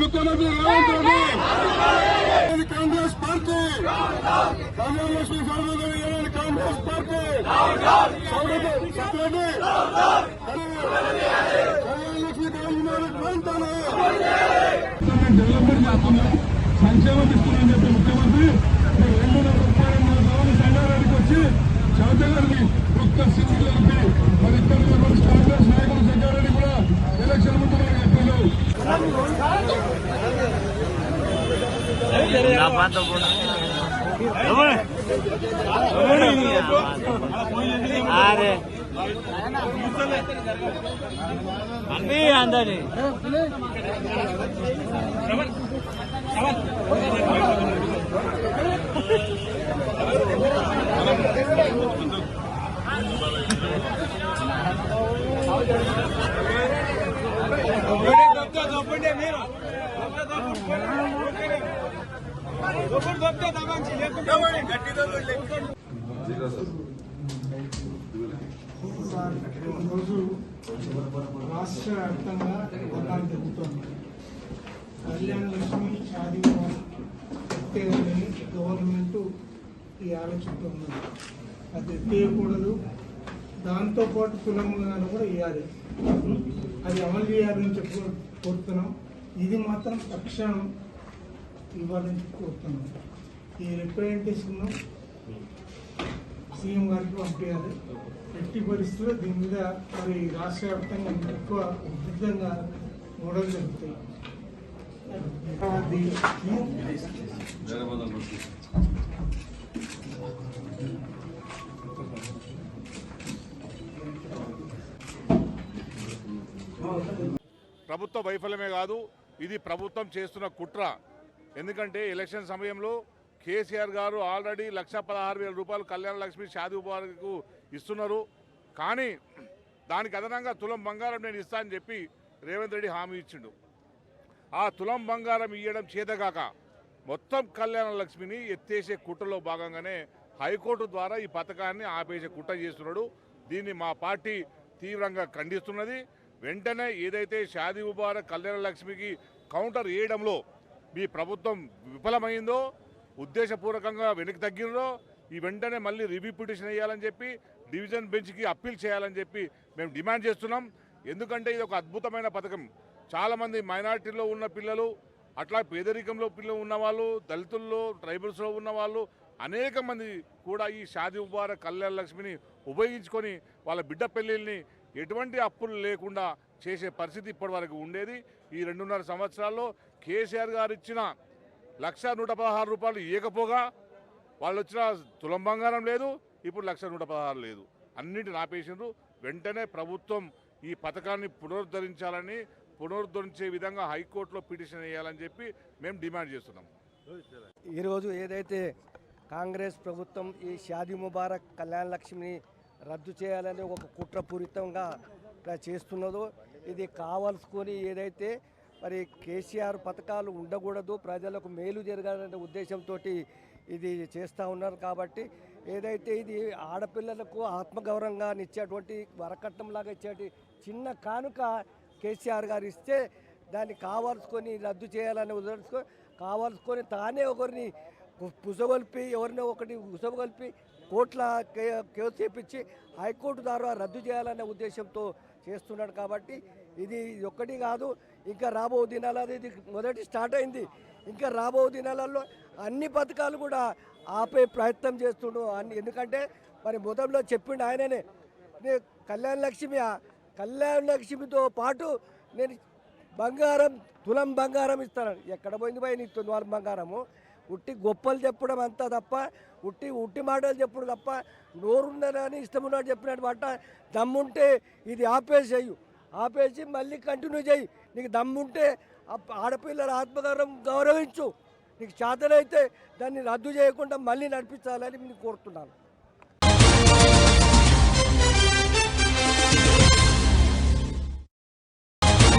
ముఖ్యమంత్రి Revanth Reddy Congress party Kalyana Lakshmi Sarvodaya Congress party Kalyana Lakshmi ప్రాంతాలు development చేస్తున్నా సంక్షేమం ఇస్తున్నారని చెప్పి ముఖ్యమంత్రి 232 సంగారెడ్డికి వచ్చి చౌదగారిని ఒక్క సీట్లు కలిపి మరి ఇక్కడ కాంగ్రెస్ నాయకులు సంగారెడ్డి కూడా ఎలక్షన్ ముందు మనకు చెప్పారు. అన్నీ అందరి రోజు రాష్ట్ర వ్యాప్తంగా పథకాలు జరుగుతుంది. కళ్యాణ లక్ష్మి షాదీ ఎత్తేయాలని గవర్నమెంట్ ఈ ఆలోచనతో ఉన్నది. అది ఎత్తేయకూడదు, దాంతోపాటు తులంగాను కూడా ఇవ్వాలి. అది అమలు చేయాలని చెప్పి కోరుతున్నాం. ఇది మాత్రం తక్షణం ఇవ్వాలని కోరుతున్నాం. ఈ రిప్రజెంటేషన్ సీఎం గారికి పంపించాలి. ఎట్టి పరిస్థితుల్లో దీని మీద మరి రాష్ట్ర వ్యాప్తంగా ఎక్కువ ఉధృతంగా గొడవలు జరుగుతాయి. ప్రభుత్వ వైఫల్యమే కాదు, ఇది ప్రభుత్వం చేస్తున్న కుట్ర. ఎందుకంటే ఎలక్షన్ సమయంలో కేసీఆర్ గారు ఆల్రెడీ 1,16,000 రూపాయలు కళ్యాణ లక్ష్మి షాదీ ముబారక్కు ఇస్తున్నారు. కానీ దానికి అదనంగా తులం బంగారం నేను ఇస్తా అని చెప్పి రేవంత్ రెడ్డి హామీ ఇచ్చిండు. ఆ తులం బంగారం ఇవ్వడం చేతగాక మొత్తం కళ్యాణ లక్ష్మిని ఎత్తేసే కుట్రలో భాగంగానే హైకోర్టు ద్వారా ఈ పథకాన్ని ఆపేసే కుట్ర చేస్తున్నాడు. దీన్ని మా పార్టీ తీవ్రంగా ఖండిస్తున్నది. వెంటనే ఏదైతే షాదీ ముబారక్ కళ్యాణ లక్ష్మికి కౌంటర్ వేయడంలో మీ ప్రభుత్వం విఫలమైందో, ఉద్దేశపూర్వకంగా వెనక్కి తగ్గినో, ఈ వెంటనే మళ్ళీ రివ్యూ పిటిషన్ వేయాలని చెప్పి డివిజన్ బెంచ్కి అప్పీల్ చేయాలని చెప్పి మేము డిమాండ్ చేస్తున్నాం. ఎందుకంటే ఇది ఒక అద్భుతమైన పథకం. చాలామంది మైనారిటీలో ఉన్న పిల్లలు, అట్లా పేదరికంలో పిల్లలు ఉన్నవాళ్ళు, దళితుల్లో ట్రైబల్స్లో ఉన్నవాళ్ళు అనేక మంది కూడా ఈ షాదీ ముబారక్ కళ్యాణ లక్ష్మిని ఉపయోగించుకొని వాళ్ళ బిడ్డ పెళ్ళిళ్ళని ఎటువంటి అప్పులు లేకుండా చేసే పరిస్థితి ఇప్పటి వరకు ఉండేది. ఈ 2.5 సంవత్సరాల్లో కేసీఆర్ గారు ఇచ్చిన 1,116 రూపాయలు ఇవ్వకపోగా వాళ్ళు వచ్చిన తులం బంగారం లేదు, ఇప్పుడు 1,116 లేదు, అన్నింటిని ఆపేసిండ్రు. వెంటనే ప్రభుత్వం ఈ పథకాన్ని పునరుద్ధరించే విధంగా హైకోర్టులో పిటిషన్ వేయాలని చెప్పి మేము డిమాండ్ చేస్తున్నాం. ఈరోజు ఏదైతే కాంగ్రెస్ ప్రభుత్వం ఈ షాదీ ముబారక్ కళ్యాణ లక్ష్మిని రద్దు చేయాలని ఒక కుట్రపూరితంగా చేస్తున్నదో, ఇది కావాల్సుకొని ఏదైతే మరి కేసీఆర్ పథకాలు ఉండకూడదు, ప్రజలకు మేలు జరగాలనే ఉద్దేశంతో ఇది చేస్తూ ఉన్నారు. కాబట్టి ఏదైతే ఇది ఆడపిల్లలకు ఆత్మగౌరవంగా ఇచ్చేటువంటి వరకట్నంలాగా ఇచ్చేటి చిన్న కానుక కేసీఆర్ గారు ఇస్తే దాన్ని కావాల్సుకొని రద్దు చేయాలని ఉద్దేశించుకొని కావాల్సుకొని తానే ఒకరిని పుసగొల్పి ఎవరినో ఒకటి ఉసగొల్పి కోట్ల కేసు చేపించి హైకోర్టు ద్వారా రద్దు చేయాలనే ఉద్దేశంతో చేస్తున్నాడు. కాబట్టి ఇది ఒక్కటి కాదు, ఇంకా రాబో దినాలలో ఇది మొదటి స్టార్ట్ అయింది. ఇంకా రాబో దినాలలో అన్ని పథకాలు కూడా ఆపే ప్రయత్నం చేస్తుండు అన్ని. ఎందుకంటే మరి మొదట్లో చెప్పిండు ఆయననే, నేను కళ్యాణ లక్ష్మితో పాటు నేను బంగారం తులం బంగారం ఇస్తాను. ఎక్కడ పోయింది పోయి నీకు తులం బంగారము? ఉట్టి గొప్పలు చెప్పడం అంతా తప్ప, ఉట్టి మాటలు చెప్పడం తప్ప, నోరున్నదని ఇష్టం ఉన్నట్టు చెప్పినట్టు మాట. దమ్ముంటే ఇది ఆపేసి మళ్ళీ కంటిన్యూ చేయి. నీకు దమ్ముంటే ఆడపిల్లల ఆత్మగౌరవం గౌరవించు. నీకు చేతనైతే దాన్ని రద్దు చేయకుండా మళ్ళీ నడిపించాలని నేను కోరుతున్నాను.